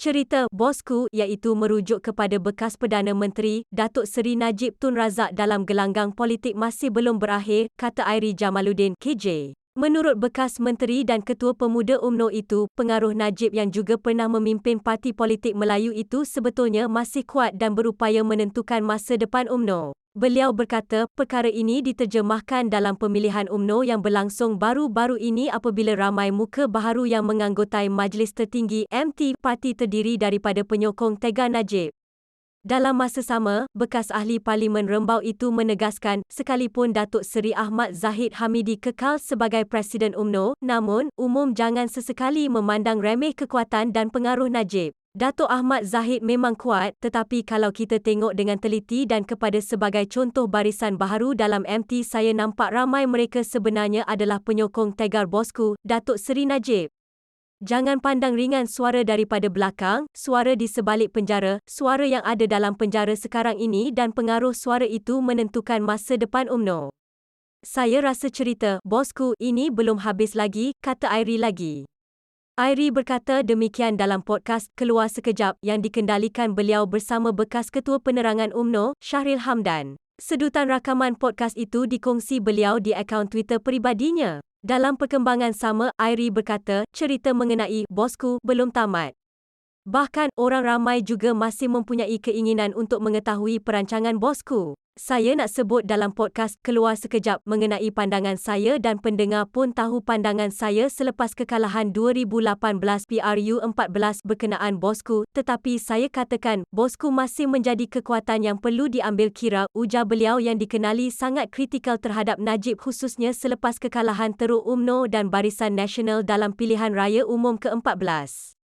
Cerita Bosku iaitu merujuk kepada bekas Perdana Menteri, Datuk Seri Najib Tun Razak dalam gelanggang politik masih belum berakhir, kata Airi Jamaluddin, KJ. Menurut bekas Menteri dan Ketua Pemuda UMNO itu, pengaruh Najib yang juga pernah memimpin parti politik Melayu itu sebetulnya masih kuat dan berupaya menentukan masa depan UMNO. Beliau berkata, perkara ini diterjemahkan dalam pemilihan UMNO yang berlangsung baru-baru ini apabila ramai muka baharu yang menganggotai Majlis Tertinggi MT parti terdiri daripada penyokong Tega Najib. Dalam masa sama, bekas ahli Parlimen Rembau itu menegaskan, sekalipun Datuk Seri Ahmad Zahid Hamidi kekal sebagai Presiden UMNO, namun, umum jangan sesekali memandang remeh kekuatan dan pengaruh Najib. Datuk Ahmad Zahid memang kuat, tetapi kalau kita tengok dengan teliti dan kepada sebagai contoh barisan baharu dalam MT, saya nampak ramai mereka sebenarnya adalah penyokong tegar bosku, Datuk Seri Najib. Jangan pandang ringan suara daripada belakang, suara di sebalik penjara, suara yang ada dalam penjara sekarang ini dan pengaruh suara itu menentukan masa depan UMNO. Saya rasa cerita bosku ini belum habis lagi, kata Airi lagi. Airi berkata demikian dalam podcast Keluar Sekejap yang dikendalikan beliau bersama bekas Ketua Penerangan UMNO, Syahril Hamdan. Sedutan rakaman podcast itu dikongsi beliau di akaun Twitter peribadinya. Dalam perkembangan sama, Airi berkata, cerita mengenai bosku belum tamat. Bahkan, orang ramai juga masih mempunyai keinginan untuk mengetahui perancangan bosku. Saya nak sebut dalam podcast Keluar Sekejap mengenai pandangan saya dan pendengar pun tahu pandangan saya selepas kekalahan 2018 PRU14 berkenaan bosku, tetapi saya katakan, bosku masih menjadi kekuatan yang perlu diambil kira, ujar beliau yang dikenali sangat kritikal terhadap Najib khususnya selepas kekalahan teruk UMNO dan Barisan Nasional dalam pilihan raya umum ke-14.